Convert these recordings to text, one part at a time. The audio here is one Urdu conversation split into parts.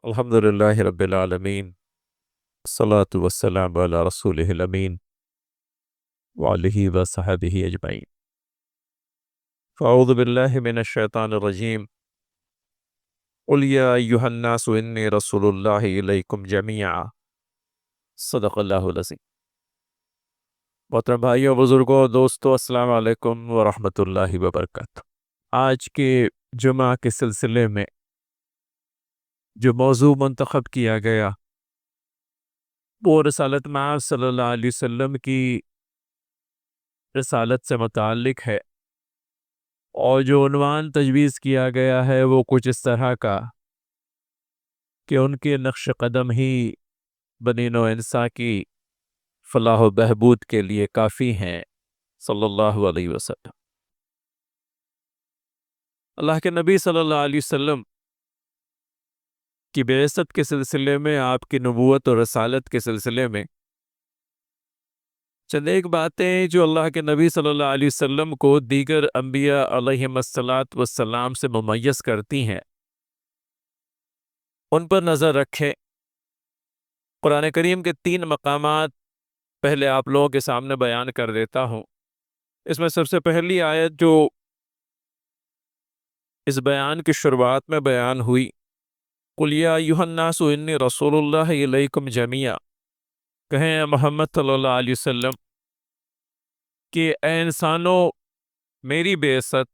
الحمد للہ رب العالمین، الصلاة والسلام علی رسولہ الامین وعلیہ وصحبہ اجمعین۔ فاعوذ باللہ من الشیطان الرجیم، قل یا ایہا الناس انی رسول اللہ الیکم جمیعا، صدق اللہ العظیم۔ محترم بھائیوں، بزرگوں، دوستو، السلام علیکم ورحمۃ اللہ وبرکاتہ۔ آج کے جمعہ کے سلسلے میں جو موضوع منتخب کیا گیا وہ رسالت مآب صلی اللہ علیہ وسلم کی رسالت سے متعلق ہے، اور جو عنوان تجویز کیا گیا ہے وہ کچھ اس طرح کا کہ ان کے نقش قدم ہی بنی نوع انسان کی فلاح و بہبود کے لیے کافی ہیں، صلی اللہ علیہ وسلم۔ اللہ کے نبی صلی اللہ علیہ وسلم کی بعثت کے سلسلے میں، آپ کی نبوت اور رسالت کے سلسلے میں چند ایک باتیں جو اللہ کے نبی صلی اللہ علیہ وسلم کو دیگر انبیاء علیہم السلام سے ممیز کرتی ہیں، ان پر نظر رکھیں۔ قرآن کریم کے 3 مقامات پہلے آپ لوگوں کے سامنے بیان کر دیتا ہوں۔ اس میں سب سے پہلی آیت جو اس بیان کی شروعات میں بیان ہوئی، قُلْ يَا أَيُّهَا النَّاسُ إِنِّي رَسُولُ اللَّهِ إِلَيْكُمْ جَمِيعًا، کہیں اے محمد صلی اللہ علیہ وسلم کہ اے انسانوں، میری بعثت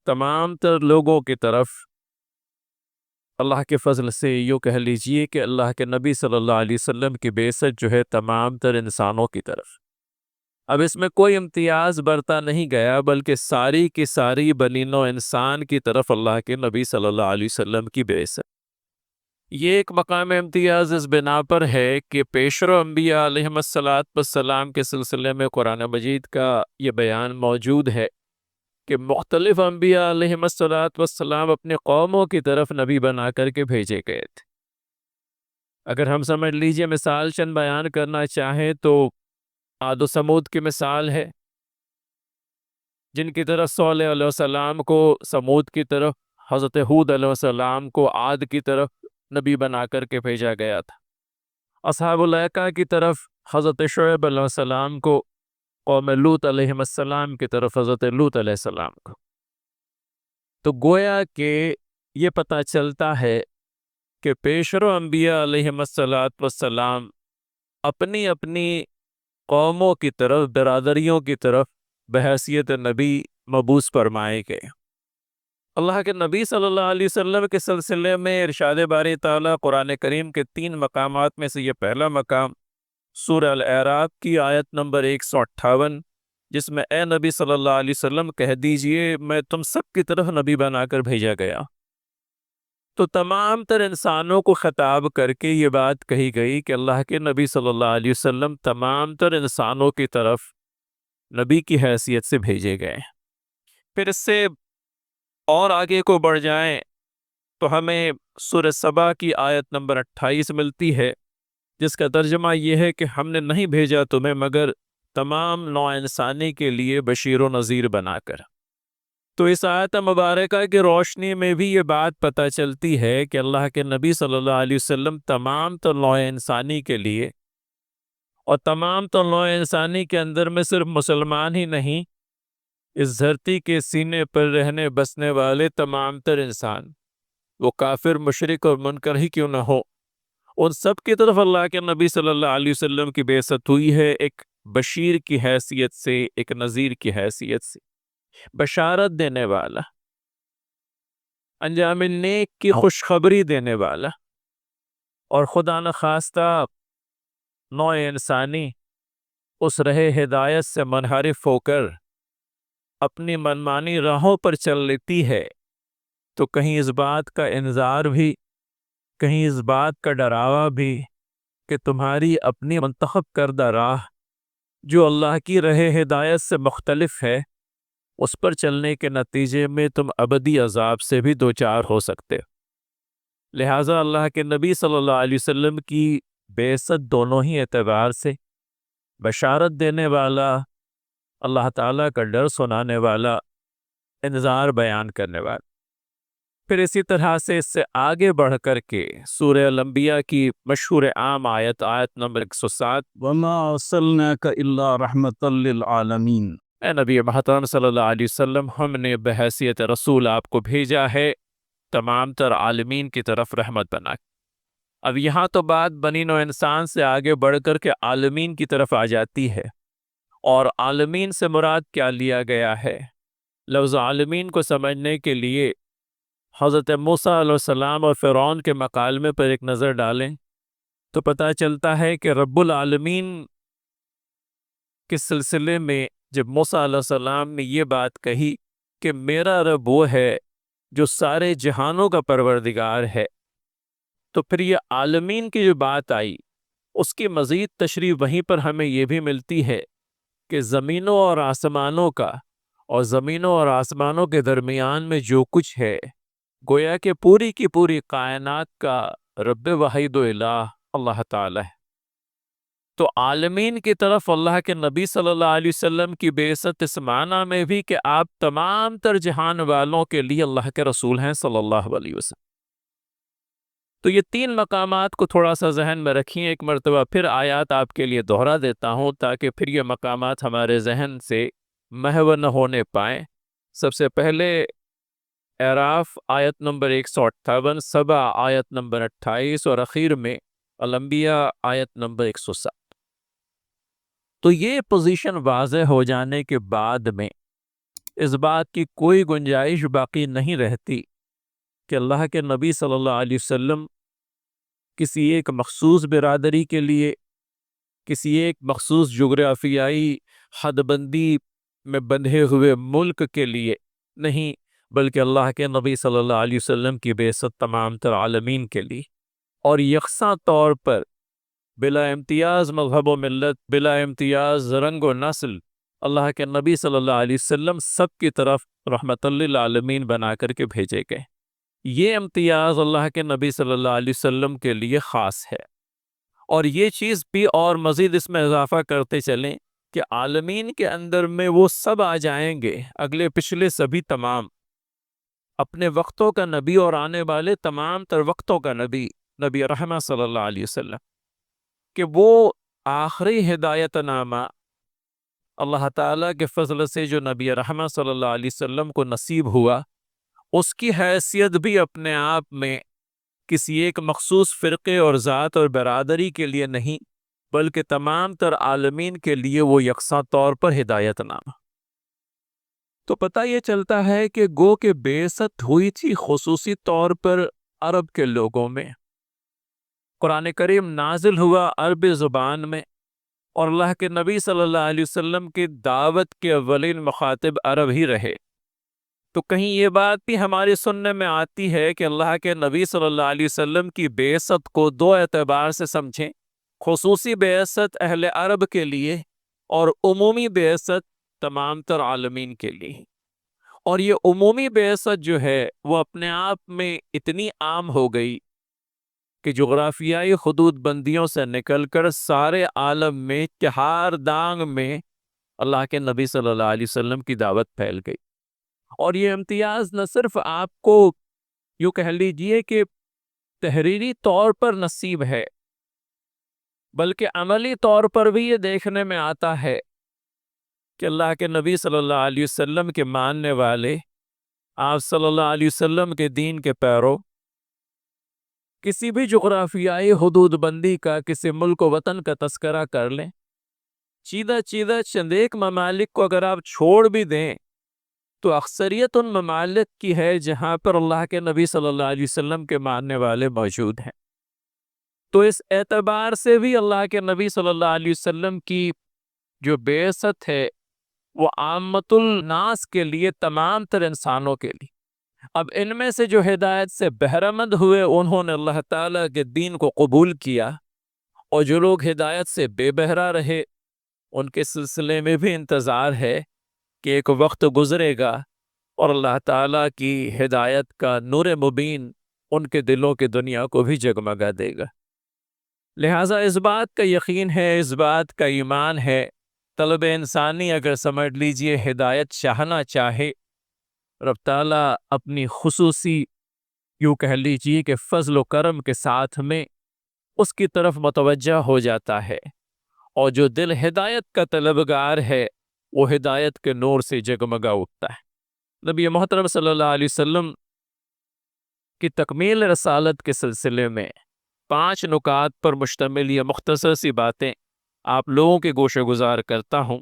تمام تر لوگوں کی طرف، اللہ کے فضل سے یوں کہہ لیجئے کہ اللہ کے نبی صلی اللہ علیہ وسلم کی بعثت جو ہے تمام تر انسانوں کی طرف۔ اب اس میں کوئی امتیاز برتا نہیں گیا، بلکہ ساری کی ساری بنی نوع انسان کی طرف اللہ کے نبی صلی اللہ علیہ وسلم کی بعثت۔ یہ ایک مقام امتیاز اس بنا پر ہے کہ پیشرو انبیاء علیہم السلام کے سلسلے میں قرآن مجید کا یہ بیان موجود ہے کہ مختلف انبیاء علیہم السلام اپنے قوموں کی طرف نبی بنا کر کے بھیجے گئے تھے۔ اگر ہم سمجھ لیجئے، مثال چند بیان کرنا چاہیں تو عاد و سمود کی مثال ہے، جن کی طرف صالح علیہ السلام کو سمود کی طرف، حضرت ہود علیہ السلام کو عاد کی طرف نبی بنا کر کے بھیجا گیا تھا۔ اصحاب الایکہ کی طرف حضرت شعیب علیہ السلام کو، قوم لوط علیہ السلام کی طرف حضرت لوط علیہ السلام کو۔ تو گویا کہ یہ پتہ چلتا ہے کہ پیشرو انبیاء علیہ السلام اپنی اپنی قوموں کی طرف، برادریوں کی طرف بحیثیت نبی مبعوث فرمائے گئے۔ اللہ کے نبی صلی اللہ علیہ وسلم کے سلسلے میں ارشاد باری تعالیٰ قرآن کریم کے 3 مقامات میں سے یہ پہلا مقام سورہ الاعراف کی آیت نمبر 158، جس میں اے نبی صلی اللہ علیہ وسلم کہہ دیجئے میں تم سب کی طرف نبی بنا کر بھیجا گیا۔ تو تمام تر انسانوں کو خطاب کر کے یہ بات کہی گئی کہ اللہ کے نبی صلی اللہ علیہ وسلم تمام تر انسانوں کی طرف نبی کی حیثیت سے بھیجے گئے۔ پھر اس سے اور آگے کو بڑھ جائیں تو ہمیں سورہ سبا کی آیت نمبر 28 ملتی ہے، جس کا ترجمہ یہ ہے کہ ہم نے نہیں بھیجا تمہیں مگر تمام نوع انسانی کے لیے بشیر و نذیر بنا کر۔ تو اس آیت مبارکہ کی روشنی میں بھی یہ بات پتہ چلتی ہے کہ اللہ کے نبی صلی اللہ علیہ وسلم تمام تر نوع انسانی کے لیے، اور تمام تر نوع انسانی کے اندر میں صرف مسلمان ہی نہیں، اس دھرتی کے سینے پر رہنے بسنے والے تمام تر انسان، وہ کافر، مشرک اور منکر ہی کیوں نہ ہو، ان سب کی طرف اللہ کے نبی صلی اللہ علیہ وسلم کی بعثت ہوئی ہے، ایک بشیر کی حیثیت سے، ایک نذیر کی حیثیت سے، بشارت دینے والا، انجام نیک کی خوشخبری دینے والا، اور خدا نخواستہ نوع انسانی اس راہ ہدایت سے منحرف ہو کر اپنی منمانی راہوں پر چل لیتی ہے تو کہیں اس بات کا انذار بھی، کہیں اس بات کا ڈراوا بھی کہ تمہاری اپنی منتخب کردہ راہ جو اللہ کی راہ ہدایت سے مختلف ہے، اس پر چلنے کے نتیجے میں تم ابدی عذاب سے بھی دوچار ہو سکتے ہو۔ لہٰذا اللہ کے نبی صلی اللہ علیہ وسلم کی بعثت دونوں ہی اعتبار سے، بشارت دینے والا، اللہ تعالیٰ کا ڈر سنانے والا، انذار بیان کرنے والا۔ پھر اسی طرح سے اس سے آگے بڑھ کر کے سورہ الانبیاء کی مشہور عام آیت نمبر 107، وما ارسلناک الا رحمتا للعالمین، اے نبی محترم صلی اللہ علیہ وسلم، ہم نے بحیثیت رسول آپ کو بھیجا ہے تمام تر عالمین کی طرف رحمت بنا کے۔ اب یہاں تو بات بنی نوع انسان سے آگے بڑھ کر کے عالمین کی طرف آ جاتی ہے، اور عالمین سے مراد کیا لیا گیا ہے؟ لفظ عالمین کو سمجھنے کے لیے حضرت موسیٰ علیہ السلام اور فرعون کے مکالمے پر ایک نظر ڈالیں تو پتہ چلتا ہے کہ رب العالمین کے سلسلے میں جب موسیٰ علیہ السلام نے یہ بات کہی کہ میرا رب وہ ہے جو سارے جہانوں کا پروردگار ہے، تو پھر یہ عالمین کی جو بات آئی اس کی مزید تشریح وہیں پر ہمیں یہ بھی ملتی ہے کہ زمینوں اور آسمانوں کا اور زمینوں اور آسمانوں کے درمیان میں جو کچھ ہے، گویا کہ پوری کی پوری کائنات کا رب واحد و الہ اللہ تعالی ہے۔ تو عالمین کی طرف اللہ کے نبی صلی اللہ علیہ وسلم کی بعثت اس معنی میں بھی کہ آپ تمام تر جہان والوں کے لیے اللہ کے رسول ہیں صلی اللہ علیہ وسلم۔ تو یہ تین مقامات کو تھوڑا سا ذہن میں رکھیں، ایک مرتبہ پھر آیات آپ کے لیے دہرا دیتا ہوں تاکہ پھر یہ مقامات ہمارے ذہن سے محو نہ ہونے پائیں۔ سب سے پہلے اعراف آیت نمبر 158، سبا آیت نمبر 28 اور اخیر میں الانبیاء آیت نمبر 107۔ تو یہ پوزیشن واضح ہو جانے کے بعد میں اس بات کی کوئی گنجائش باقی نہیں رہتی کہ اللہ کے نبی صلی اللہ علیہ وسلم کسی ایک مخصوص برادری کے لیے، کسی ایک مخصوص جغرافیائی حد بندی میں بندھے ہوئے ملک کے لیے نہیں، بلکہ اللہ کے نبی صلی اللہ علیہ وسلم کی بعثت تمام تر عالمین کے لیے، اور یکساں طور پر بلا امتیاز مذہب و ملت، بلا امتیاز رنگ و نسل، اللہ کے نبی صلی اللہ علیہ وسلم سب کی طرف رحمت للعالمین بنا کر کے بھیجے گئے۔ یہ امتیاز اللہ کے نبی صلی اللہ علیہ وسلم کے لیے خاص ہے، اور یہ چیز بھی اور مزید اس میں اضافہ کرتے چلیں کہ عالمین کے اندر میں وہ سب آ جائیں گے، اگلے پچھلے سبھی تمام، اپنے وقتوں کا نبی اور آنے والے تمام تر وقتوں کا نبی، نبی رحمہ صلی اللہ علیہ وسلم، کہ وہ آخری ہدایت نامہ اللہ تعالیٰ کے فضل سے جو نبی رحمہ صلی اللہ علیہ وسلم کو نصیب ہوا، اس کی حیثیت بھی اپنے آپ میں کسی ایک مخصوص فرقے اور ذات اور برادری کے لیے نہیں، بلکہ تمام تر عالمین کے لیے وہ یکساں طور پر ہدایت نامہ۔ تو پتہ یہ چلتا ہے کہ گو کہ بعثت ہوئی تھی خصوصی طور پر عرب کے لوگوں میں، قرآن کریم نازل ہوا عربی زبان میں، اور اللہ کے نبی صلی اللہ علیہ وسلم کی دعوت کے اولین مخاطب عرب ہی رہے۔ تو کہیں یہ بات بھی ہماری سننے میں آتی ہے کہ اللہ کے نبی صلی اللہ علیہ وسلم کی بعثت کو دو اعتبار سے سمجھیں، خصوصی بعثت اہل عرب کے لیے اور عمومی بعثت تمام تر عالمین کے لیے۔ اور یہ عمومی بعثت جو ہے وہ اپنے آپ میں اتنی عام ہو گئی کہ جغرافیائی حدود بندیوں سے نکل کر سارے عالم میں چہار دانگ میں اللہ کے نبی صلی اللہ علیہ وسلم کی دعوت پھیل گئی۔ اور یہ امتیاز نہ صرف آپ کو یوں کہہ لیجئے کہ تحریری طور پر نصیب ہے، بلکہ عملی طور پر بھی یہ دیکھنے میں آتا ہے کہ اللہ کے نبی صلی اللہ علیہ وسلم کے ماننے والے، آپ صلی اللہ علیہ وسلم کے دین کے پیرو، کسی بھی جغرافیائی حدود بندی کا، کسی ملک و وطن کا تذکرہ کر لیں، چیدہ چند ایک ممالک کو اگر آپ چھوڑ بھی دیں تو اکثریت ان ممالک کی ہے جہاں پر اللہ کے نبی صلی اللہ علیہ وسلم کے ماننے والے موجود ہیں۔ تو اس اعتبار سے بھی اللہ کے نبی صلی اللہ علیہ وسلم کی جو بعثت ہے وہ عامت الناس کے لیے، تمام تر انسانوں کے لیے۔ اب ان میں سے جو ہدایت سے بہرمند ہوئے انہوں نے اللہ تعالیٰ کے دین کو قبول کیا، اور جو لوگ ہدایت سے بے بہرا رہے ان کے سلسلے میں بھی انتظار ہے کہ ایک وقت گزرے گا اور اللہ تعالیٰ کی ہدایت کا نور مبین ان کے دلوں کی دنیا کو بھی جگمگا دے گا۔ لہٰذا اس بات کا یقین ہے، اس بات کا ایمان ہے، طلب انسانی اگر سمجھ لیجئے ہدایت چاہنا چاہے، رب تعالیٰ اپنی خصوصی یوں کہہ لیجیے کہ فضل و کرم کے ساتھ میں اس کی طرف متوجہ ہو جاتا ہے، اور جو دل ہدایت کا طلبگار ہے وہ ہدایت کے نور سے جگمگا اٹھتا ہے۔ نبی محترم صلی اللہ علیہ وسلم کی تکمیل رسالت کے سلسلے میں 5 نکات پر مشتمل یہ مختصر سی باتیں آپ لوگوں کے گوشے گزار کرتا ہوں۔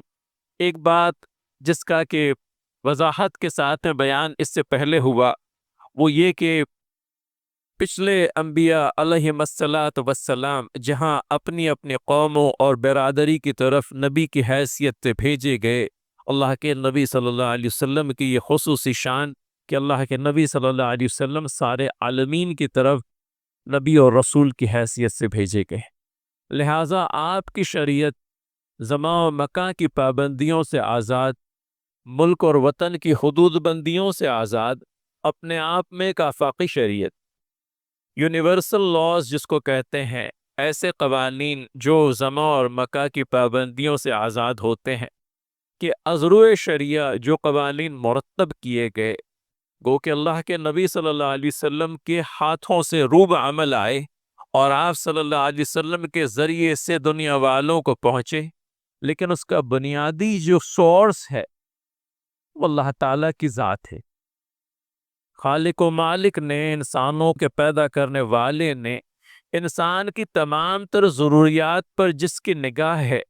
ایک بات جس کا کہ وضاحت کے ساتھ بیان اس سے پہلے ہوا، وہ یہ کہ پچھلے انبیاء علیہم الصلاۃ والسلام جہاں اپنی اپنی قوموں اور برادری کی طرف نبی کی حیثیت سے بھیجے گئے، اللہ کے نبی صلی اللہ علیہ وسلم کی یہ خصوصی شان کہ اللہ کے نبی صلی اللہ علیہ وسلم سارے عالمین کی طرف نبی اور رسول کی حیثیت سے بھیجے گئے، لہٰذا آپ کی شریعت زمان و مکان کی پابندیوں سے آزاد، ملک اور وطن کی حدود بندیوں سے آزاد، اپنے آپ میں ایک آفاقی شریعت، یونیورسل لاز جس کو کہتے ہیں، ایسے قوانین جو زمان اور مکان کی پابندیوں سے آزاد ہوتے ہیں کہ ازروع شریعہ جو قوانین مرتب کیے گئے، گو کہ اللہ کے نبی صلی اللہ علیہ وسلم کے ہاتھوں سے روب عمل آئے اور آپ صلی اللہ علیہ وسلم کے ذریعے سے دنیا والوں کو پہنچے، لیکن اس کا بنیادی جو سورس ہے وہ اللہ تعالیٰ کی ذات ہے۔ خالق و مالک نے، انسانوں کے پیدا کرنے والے نے انسان کی تمام تر ضروریات پر جس کی نگاہ ہے،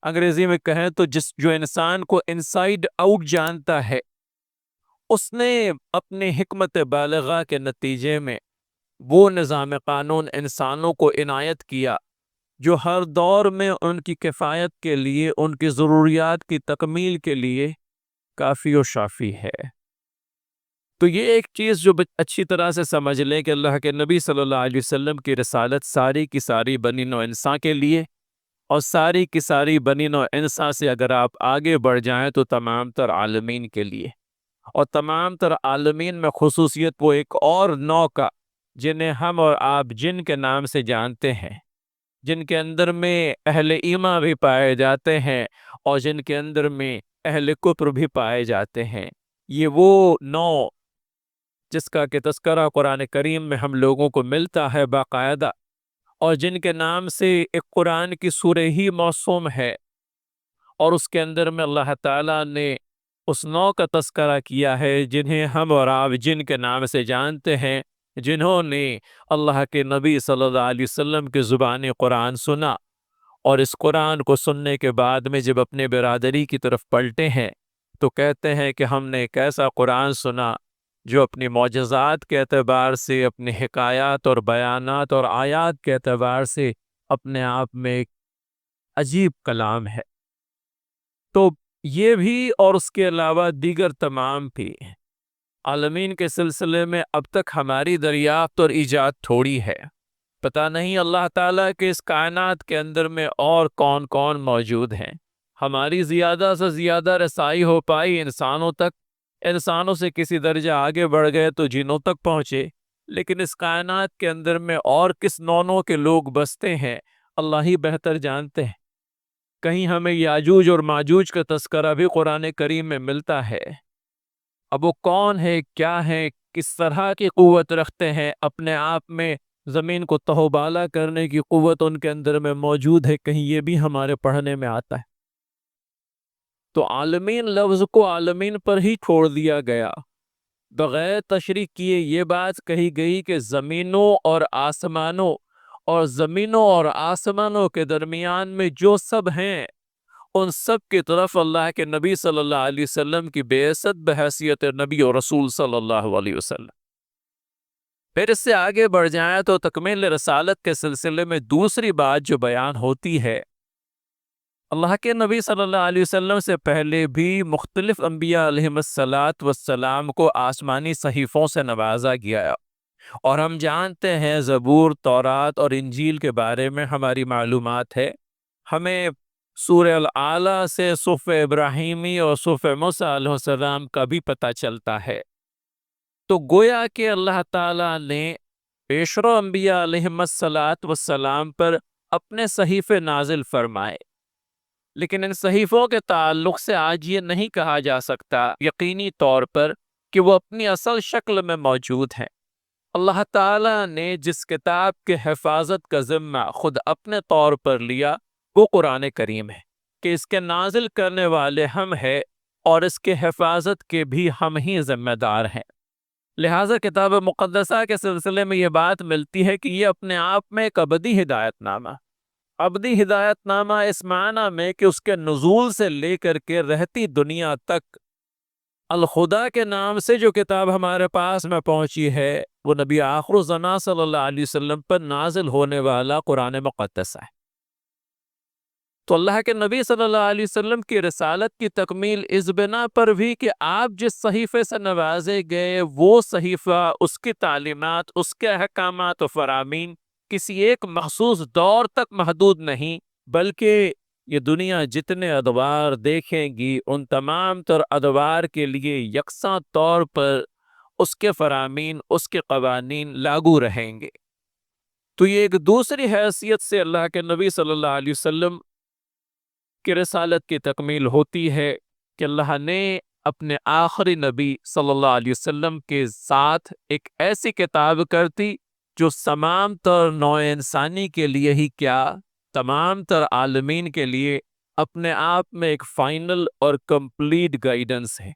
انگریزی میں کہیں تو جو انسان کو انسائیڈ آؤٹ جانتا ہے، اس نے اپنے حکمت بالغہ کے نتیجے میں وہ نظام قانون انسانوں کو عنایت کیا جو ہر دور میں ان کی کفایت کے لیے، ان کی ضروریات کی تکمیل کے لیے کافی و شافی ہے۔ تو یہ ایک چیز جو اچھی طرح سے سمجھ لیں کہ اللہ کے نبی صلی اللہ علیہ وسلم کی رسالت ساری کی ساری بنی نوع انسان کے لیے، اور ساری کی ساری بنی نوع انسان سے اگر آپ آگے بڑھ جائیں تو تمام تر عالمین کے لیے، اور تمام تر عالمین میں خصوصیت وہ ایک اور نوع کا جنہیں ہم اور آپ جن کے نام سے جانتے ہیں، جن کے اندر میں اہل ایمان بھی پائے جاتے ہیں اور جن کے اندر میں اہل کفر بھی پائے جاتے ہیں۔ یہ وہ نوع جس کا کہ تذکرہ قرآن کریم میں ہم لوگوں کو ملتا ہے باقاعدہ، اور جن کے نام سے ایک قرآن کی سورہ ہی موسوم ہے، اور اس کے اندر میں اللہ تعالیٰ نے اس نوع کا تذکرہ کیا ہے جنہیں ہم اور آپ جن کے نام سے جانتے ہیں، جنہوں نے اللہ کے نبی صلی اللہ علیہ وسلم کی زبانی قرآن سنا، اور اس قرآن کو سننے کے بعد میں جب اپنے برادری کی طرف پلٹے ہیں تو کہتے ہیں کہ ہم نے ایک ایسا قرآن سنا جو اپنی معجزات کے اعتبار سے، اپنی حکایات اور بیانات اور آیات کے اعتبار سے اپنے آپ میں ایک عجیب کلام ہے۔ تو یہ بھی اور اس کے علاوہ دیگر تمام بھی عالمین کے سلسلے میں اب تک ہماری دریافت اور ایجاد تھوڑی ہے، پتہ نہیں اللہ تعالیٰ کے اس کائنات کے اندر میں اور کون کون موجود ہیں۔ ہماری زیادہ سے زیادہ رسائی ہو پائی انسانوں تک، انسانوں سے کسی درجہ آگے بڑھ گئے تو جنوں تک پہنچے، لیکن اس کائنات کے اندر میں اور کس نوعوں کے لوگ بستے ہیں اللہ ہی بہتر جانتے ہیں۔ کہیں ہمیں یاجوج اور ماجوج کا تذکرہ بھی قرآن کریم میں ملتا ہے، اب وہ کون ہے، کیا ہے، کس طرح کی قوت رکھتے ہیں، اپنے آپ میں زمین کو تہوبالا کرنے کی قوت ان کے اندر میں موجود ہے، کہیں یہ بھی ہمارے پڑھنے میں آتا ہے۔ تو عالمین لفظ کو عالمین پر ہی چھوڑ دیا گیا، بغیر تشریح کیے یہ بات کہی گئی کہ زمینوں اور آسمانوں اور زمینوں اور آسمانوں کے درمیان میں جو سب ہیں ان سب کی طرف اللہ کے نبی صلی اللہ علیہ وسلم کی بعثت بحیثیت نبی اور رسول صلی اللہ علیہ وسلم۔ پھر اس سے آگے بڑھ جائیں تو تکمیل رسالت کے سلسلے میں دوسری بات جو بیان ہوتی ہے، اللہ کے نبی صلی اللہ علیہ وسلم سے پہلے بھی مختلف انبیاء علیہم السلام کو آسمانی صحیفوں سے نوازا گیا، اور ہم جانتے ہیں زبور، تورات اور انجیل کے بارے میں ہماری معلومات ہے، ہمیں سورہ الاعلیٰ سے صحف ابراہیمی اور صحف موسیٰ علیہ السلام کا بھی پتہ چلتا ہے۔ تو گویا کہ اللہ تعالیٰ نے پیشرو انبیاء علیہم السلام پر اپنے صحیفے نازل فرمائے، لیکن ان صحیفوں کے تعلق سے آج یہ نہیں کہا جا سکتا یقینی طور پر کہ وہ اپنی اصل شکل میں موجود ہیں۔ اللہ تعالیٰ نے جس کتاب کے حفاظت کا ذمہ خود اپنے طور پر لیا وہ قرآن کریم ہے، کہ اس کے نازل کرنے والے ہم ہیں اور اس کے حفاظت کے بھی ہم ہی ذمہ دار ہیں۔ لہٰذا کتاب مقدسہ کے سلسلے میں یہ بات ملتی ہے کہ یہ اپنے آپ میں ایک ابدی ہدایت نامہ، ابدی ہدایت نامہ اس معنی میں کہ اس کے نزول سے لے کر کے رہتی دنیا تک الخدا کے نام سے جو کتاب ہمارے پاس میں پہنچی ہے وہ نبی آخر الزماں صلی اللہ علیہ وسلم پر نازل ہونے والا قرآن مقدس ہے۔ تو اللہ کے نبی صلی اللہ علیہ وسلم کی رسالت کی تکمیل اس بنا پر بھی کہ آپ جس صحیفے سے نوازے گئے وہ صحیفہ، اس کی تعلیمات، اس کے احکامات و فرامین کسی ایک مخصوص دور تک محدود نہیں، بلکہ یہ دنیا جتنے ادوار دیکھیں گی ان تمام تر ادوار کے لیے یکساں طور پر اس کے فرامین، اس کے قوانین لاگو رہیں گے۔ تو یہ ایک دوسری حیثیت سے اللہ کے نبی صلی اللہ علیہ وسلم کی رسالت کی تکمیل ہوتی ہے کہ اللہ نے اپنے آخری نبی صلی اللہ علیہ وسلم کے ساتھ ایک ایسی کتاب کرتی جو تمام تر نوع انسانی کے لیے ہی کیا، تمام تر عالمین کے لیے اپنے آپ میں ایک فائنل اور کمپلیٹ گائیڈنس ہے۔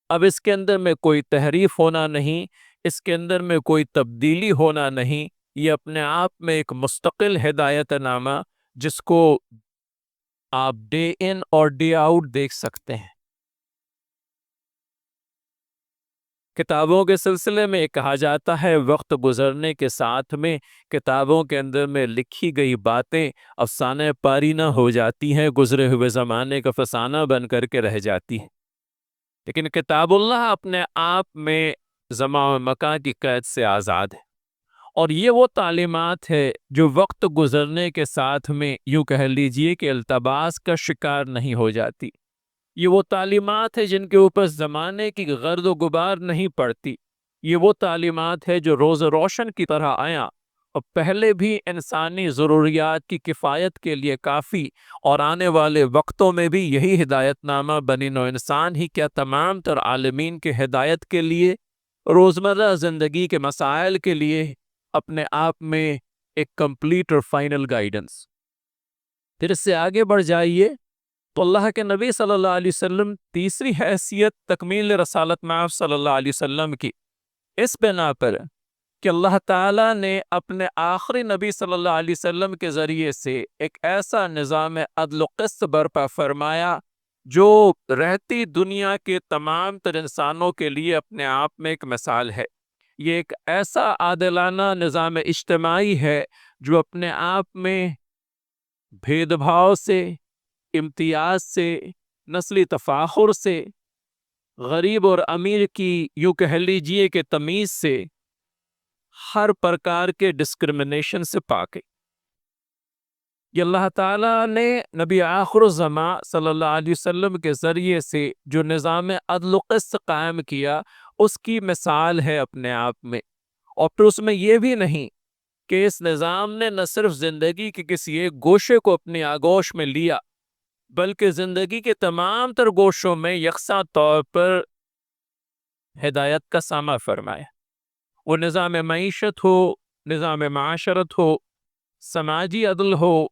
اب اس کے اندر میں کوئی تحریف ہونا نہیں، اس کے اندر میں کوئی تبدیلی ہونا نہیں، یہ اپنے آپ میں ایک مستقل ہدایت نامہ جس کو آپ ڈے ان اور ڈے آؤٹ دیکھ سکتے ہیں۔ کتابوں کے سلسلے میں کہا جاتا ہے وقت گزرنے کے ساتھ میں کتابوں کے اندر میں لکھی گئی باتیں افسانہ پاری نہ ہو جاتی ہیں، گزرے ہوئے زمانے کا فسانہ بن کر کے رہ جاتی ہیں، لیکن کتاب اللہ اپنے آپ میں زمان و مکان کی قید سے آزاد ہے، اور یہ وہ تعلیمات ہے جو وقت گزرنے کے ساتھ میں یوں کہہ لیجئے کہ التباس کا شکار نہیں ہو جاتی۔ یہ وہ تعلیمات ہے جن کے اوپر زمانے کی گرد و غبار نہیں پڑتی۔ یہ وہ تعلیمات ہے جو روز روشن کی طرح آیا اور پہلے بھی انسانی ضروریات کی کفایت کے لیے کافی، اور آنے والے وقتوں میں بھی یہی ہدایت نامہ بنی نوع انسان ہی کیا تمام تر عالمین کے ہدایت کے لیے، روزمرہ زندگی کے مسائل کے لیے اپنے آپ میں ایک کمپلیٹ اور فائنل گائیڈنس۔ پھر اس سے آگے بڑھ جائیے تو اللہ کے نبی صلی اللہ علیہ وسلم تیسری حیثیت تکمیل رسالت مآب صلی اللہ علیہ وسلم کی اس بنا پر کہ اللہ تعالیٰ نے اپنے آخری نبی صلی اللہ علیہ وسلم کے ذریعے سے ایک ایسا نظام عدل و قسط برپا فرمایا جو رہتی دنیا کے تمام تر انسانوں کے لیے اپنے آپ میں ایک مثال ہے۔ یہ ایک ایسا عادلانہ نظام اجتماعی ہے جو اپنے آپ میں بھید بھاؤ سے، امتیاز سے، نسلی تفاخر سے، غریب اور امیر کی یوں کہہ لیجئے کہ تمیز سے، ہر پرکار کے ڈسکرمنیشن سے پاک ہے۔ یہ اللہ تعالیٰ نے نبی آخر الزماں صلی اللہ علیہ وسلم کے ذریعے سے جو نظام عدل و قسط قائم کیا اس کی مثال ہے اپنے آپ میں، اور پھر اس میں یہ بھی نہیں کہ اس نظام نے نہ صرف زندگی کے کسی ایک گوشے کو اپنی آغوش میں لیا بلکہ زندگی کے تمام تر گوشوں میں یکساں طور پر ہدایت کا سامہ فرمایا۔ وہ نظام معیشت ہو، نظام معاشرت ہو، سماجی عدل ہو،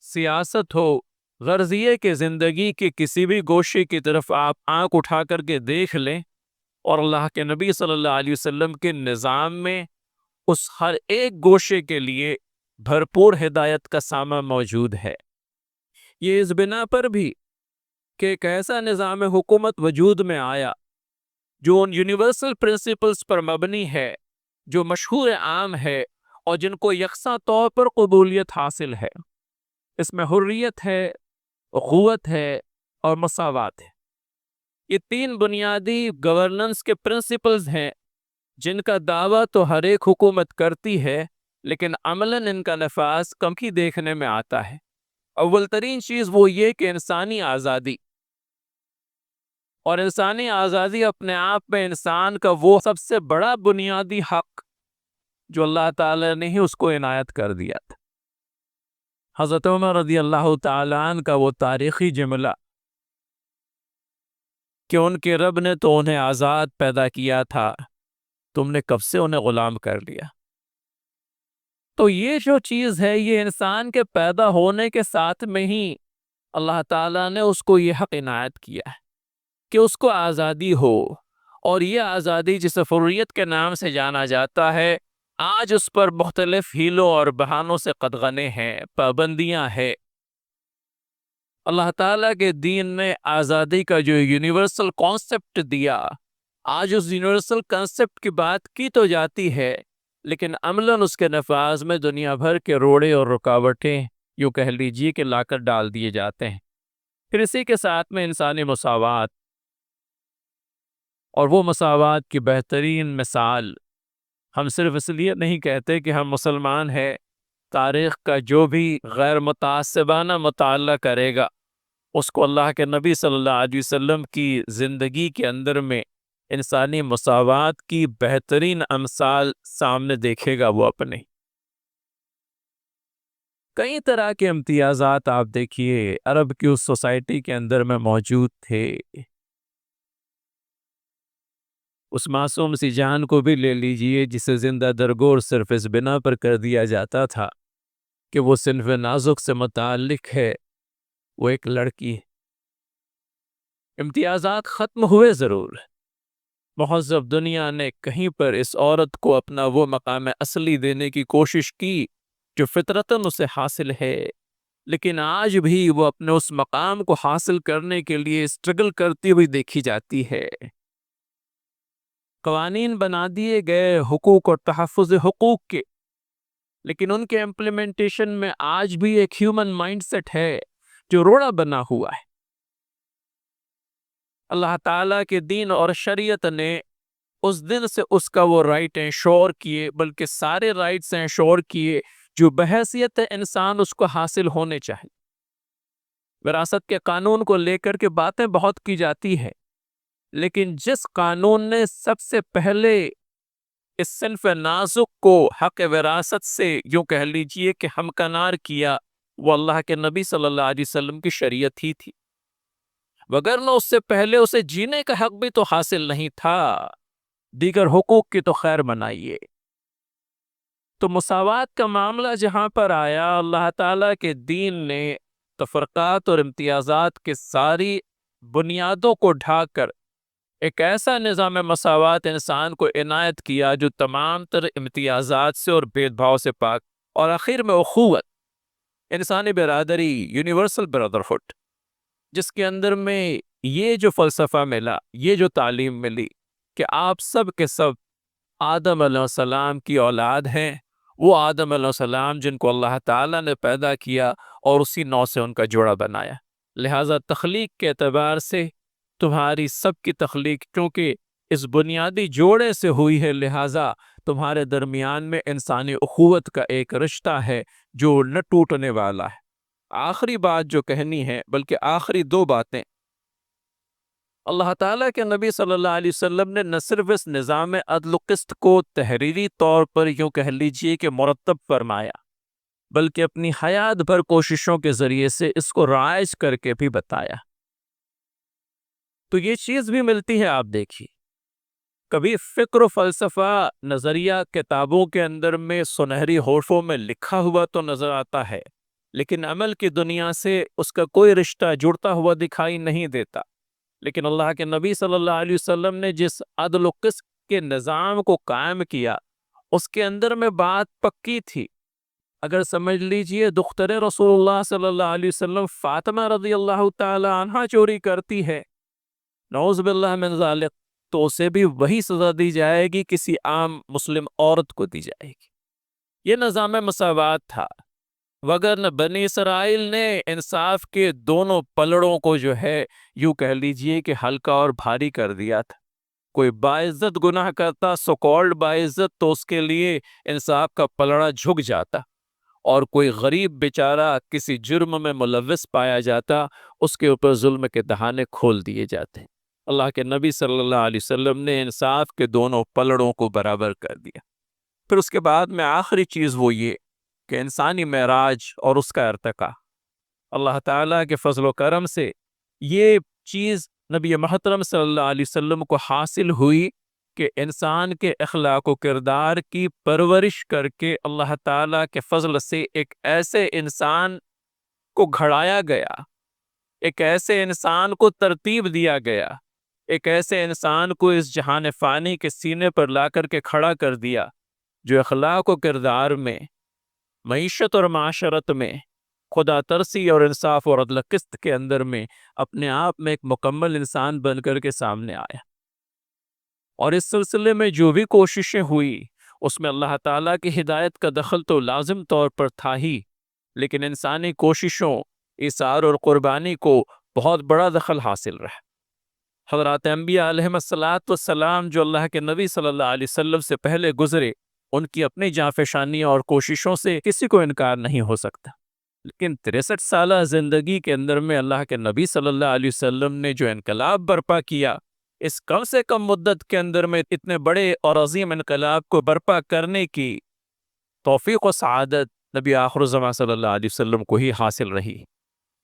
سیاست ہو، غرض یہ کہ زندگی کے کسی بھی گوشے کی طرف آپ آنکھ اٹھا کر کے دیکھ لیں اور اللہ کے نبی صلی اللہ علیہ وسلم کے نظام میں اس ہر ایک گوشے کے لیے بھرپور ہدایت کا سامہ موجود ہے۔ یہ اس بنا پر بھی کہ ایک ایسا نظام حکومت وجود میں آیا جو ان یونیورسل پرنسپلز پر مبنی ہے جو مشہور عام ہے اور جن کو یکساں طور پر قبولیت حاصل ہے۔ اس میں حریت ہے، اخوت ہے اور مساوات ہے۔ یہ تین بنیادی گورننس کے پرنسپلز ہیں جن کا دعویٰ تو ہر ایک حکومت کرتی ہے لیکن عملاً ان کا نفاذ کم ہی دیکھنے میں آتا ہے۔ اول ترین چیز وہ یہ کہ انسانی آزادی، اور انسانی آزادی اپنے آپ میں انسان کا وہ سب سے بڑا بنیادی حق جو اللہ تعالی نے ہی اس کو عنایت کر دیا تھا۔ حضرت عمر رضی اللہ تعالیٰ عنہ کا وہ تاریخی جملہ کہ ان کے رب نے تو انہیں آزاد پیدا کیا تھا، تم نے کب سے انہیں غلام کر لیا۔ تو یہ جو چیز ہے، یہ انسان کے پیدا ہونے کے ساتھ میں ہی اللہ تعالیٰ نے اس کو یہ حق عنایت کیا ہے کہ اس کو آزادی ہو، اور یہ آزادی جسے حریت کے نام سے جانا جاتا ہے، آج اس پر مختلف ہیلوں اور بہانوں سے قدغنے ہیں، پابندیاں ہیں۔ اللہ تعالیٰ کے دین نے آزادی کا جو یونیورسل کانسیپٹ دیا، آج اس یونیورسل کانسیپٹ کی بات کی تو جاتی ہے، لیکن عملاً اس کے نفاذ میں دنیا بھر کے روڑے اور رکاوٹیں یوں کہہ لیجیے کہ لا کر ڈال دیے جاتے ہیں۔ پھر اسی کے ساتھ میں انسانی مساوات، اور وہ مساوات کی بہترین مثال ہم صرف اس لیے نہیں کہتے کہ ہم مسلمان ہیں، تاریخ کا جو بھی غیر متعصبانہ مطالعہ کرے گا، اس کو اللہ کے نبی صلی اللہ علیہ وسلم کی زندگی کے اندر میں انسانی مساوات کی بہترین امثال سامنے دیکھے گا وہ اپنے۔ کئی طرح کے امتیازات آپ دیکھیے عرب کی اس سوسائٹی کے اندر میں موجود تھے۔ اس معصوم سی جان کو بھی لے لیجئے جسے زندہ درگور صرف اس بنا پر کر دیا جاتا تھا کہ وہ صنف نازک سے متعلق ہے، وہ ایک لڑکی۔ امتیازات ختم ہوئے ضرور، مہذب دنیا نے کہیں پر اس عورت کو اپنا وہ مقام اصلی دینے کی کوشش کی جو فطرتاً اسے حاصل ہے، لیکن آج بھی وہ اپنے اس مقام کو حاصل کرنے کے لیے اسٹرگل کرتی ہوئی دیکھی جاتی ہے۔ قوانین بنا دیے گئے حقوق اور تحفظ حقوق کے، لیکن ان کے امپلیمنٹیشن میں آج بھی ایک ہیومن مائنڈ سیٹ ہے جو روڑا بنا ہوا ہے۔ اللہ تعالیٰ کے دین اور شریعت نے اس دن سے اس کا وہ رائٹ انشور کیے، بلکہ سارے رائٹس انشور کیے جو بحیثیت انسان اس کو حاصل ہونے چاہیے۔ وراثت کے قانون کو لے کر کے باتیں بہت کی جاتی ہے، لیکن جس قانون نے سب سے پہلے اس صنف نازک کو حق وراثت سے یوں کہہ لیجئے کہ ہمکنار کیا، وہ اللہ کے نبی صلی اللہ علیہ وسلم کی شریعت ہی تھی، وگرنہ اس سے پہلے اسے جینے کا حق بھی تو حاصل نہیں تھا، دیگر حقوق کی تو خیر منائیے۔ تو مساوات کا معاملہ جہاں پر آیا، اللہ تعالیٰ کے دین نے تفرقات اور امتیازات کے ساری بنیادوں کو ڈھا کر ایک ایسا نظام مساوات انسان کو عنایت کیا جو تمام تر امتیازات سے اور بھید بھاؤ سے پاک، اور آخر میں اخوت، انسانی برادری، یونیورسل برادرہڈ، جس کے اندر میں یہ جو فلسفہ ملا، یہ جو تعلیم ملی کہ آپ سب کے سب آدم علیہ السلام کی اولاد ہیں، وہ آدم علیہ السلام جن کو اللہ تعالیٰ نے پیدا کیا اور اسی نو سے ان کا جوڑا بنایا، لہٰذا تخلیق کے اعتبار سے تمہاری سب کی تخلیق چونکہ اس بنیادی جوڑے سے ہوئی ہے، لہٰذا تمہارے درمیان میں انسانی اخوت کا ایک رشتہ ہے جو نہ ٹوٹنے والا ہے۔ آخری بات جو کہنی ہے، بلکہ آخری دو باتیں، اللہ تعالیٰ کے نبی صلی اللہ علیہ وسلم نے نہ صرف اس نظام عدل و قسط کو تحریری طور پر یوں کہہ لیجئے کہ مرتب فرمایا، بلکہ اپنی حیات بھر کوششوں کے ذریعے سے اس کو رائج کر کے بھی بتایا۔ تو یہ چیز بھی ملتی ہے، آپ دیکھیے، کبھی فکر و فلسفہ نظریہ کتابوں کے اندر میں سنہری حروفوں میں لکھا ہوا تو نظر آتا ہے، لیکن عمل کی دنیا سے اس کا کوئی رشتہ جڑتا ہوا دکھائی نہیں دیتا۔ لیکن اللہ کے نبی صلی اللہ علیہ وسلم نے جس عدل و قسط کے نظام کو قائم کیا، اس کے اندر میں بات پکی تھی۔ اگر سمجھ لیجئے دختر رسول اللہ صلی اللہ علیہ وسلم فاطمہ رضی اللہ تعالی عنہا چوری کرتی ہے، نعوذ باللہ من ذالک، تو اسے بھی وہی سزا دی جائے گی کسی عام مسلم عورت کو دی جائے گی۔ یہ نظام مساوات تھا، وگرنہ بنی اسرائیل نے انصاف کے دونوں پلڑوں کو جو ہے یوں کہہ لیجئے کہ ہلکا اور بھاری کر دیا تھا۔ کوئی باعزت گناہ کرتا، سو کالڈ باعزت، تو اس کے لیے انصاف کا پلڑا جھک جاتا، اور کوئی غریب بیچارہ کسی جرم میں ملوث پایا جاتا، اس کے اوپر ظلم کے دہانے کھول دیے جاتے۔ اللہ کے نبی صلی اللہ علیہ وسلم نے انصاف کے دونوں پلڑوں کو برابر کر دیا۔ پھر اس کے بعد میں آخری چیز وہ یہ کہ انسانی معراج اور اس کا ارتقا، اللہ تعالیٰ کے فضل و کرم سے یہ چیز نبی محترم صلی اللہ علیہ وسلم کو حاصل ہوئی کہ انسان کے اخلاق و کردار کی پرورش کر کے اللہ تعالیٰ کے فضل سے ایک ایسے انسان کو گھڑایا گیا، ایک ایسے انسان کو ترتیب دیا گیا، ایک ایسے انسان کو اس جہان فانی کے سینے پر لا کر کے کھڑا کر دیا جو اخلاق و کردار میں، معیشت اور معاشرت میں، خدا ترسی اور انصاف اور عدل قسط کے اندر میں اپنے آپ میں ایک مکمل انسان بن کر کے سامنے آیا۔ اور اس سلسلے میں جو بھی کوششیں ہوئی اس میں اللہ تعالیٰ کی ہدایت کا دخل تو لازم طور پر تھا ہی، لیکن انسانی کوششوں، ایثار اور قربانی کو بہت بڑا دخل حاصل رہا۔ حضرات انبیاء علیہ السلام جو اللہ کے نبی صلی اللہ علیہ وسلم سے پہلے گزرے، ان کی اپنی جانفشانی اور کوششوں سے کسی کو انکار نہیں ہو سکتا، لیکن 63 سالہ زندگی کے اندر میں اللہ کے نبی صلی اللہ علیہ وسلم نے جو انقلاب برپا کیا، اس کم سے کم مدت کے اندر میں اتنے بڑے اور عظیم انقلاب کو برپا کرنے کی توفیق و سعادت نبی آخر الزمان صلی اللہ علیہ وسلم کو ہی حاصل رہی۔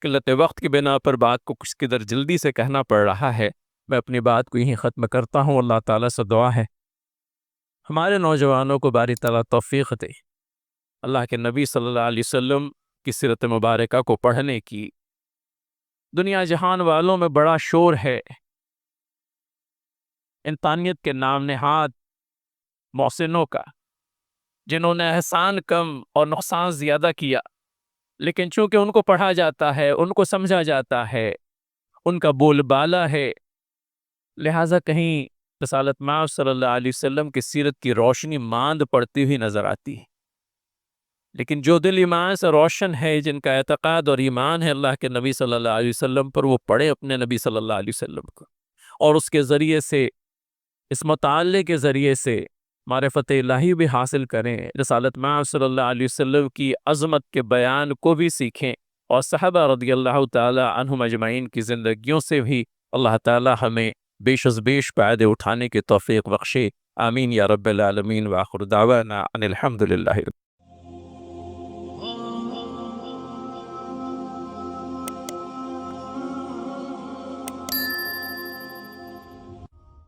قلت وقت کی بنا پر بات کو کچھ قدر جلدی سے کہنا پڑ رہا ہے، میں اپنی بات کو یہیں ختم کرتا ہوں۔ اللہ تعالیٰ سے دعا ہے ہمارے نوجوانوں کو باری تعالیٰ توفیق دے، اللہ کے نبی صلی اللہ علیہ وسلم کی سیرت مبارکہ کو پڑھنے کی۔ دنیا جہان والوں میں بڑا شور ہے، انسانیت کے نام نہاد محسنوں کا، جنہوں نے احسان کم اور نقصان زیادہ کیا، لیکن چونکہ ان کو پڑھا جاتا ہے، ان کو سمجھا جاتا ہے، ان کا بول بالا ہے، لہٰذا کہیں رسالت مآب صلی اللہ علیہ وسلم کی سیرت کی روشنی ماند پڑتی ہوئی نظر آتی ہے۔ لیکن جو دل ایمان سے روشن ہے، جن کا اعتقاد اور ایمان ہے اللہ کے نبی صلی اللہ علیہ وسلم پر، وہ پڑھے اپنے نبی صلی اللہ علیہ وسلم کو، اور اس کے ذریعے سے، اس مطالعے کے ذریعے سے معرفت الہی بھی حاصل کریں، رسالت مآب صلی اللہ علیہ وسلم کی عظمت کے بیان کو بھی سیکھیں، اور صحابہ رضی اللہ تعالی عنہم اجمعین کی زندگیوں سے بھی اللہ تعالی ہمیں بیش از بیش فائدے اٹھانے کی توفیق بخشے۔ آمین یا رب العالمین، وآخر دعوانا ان الحمد للہ۔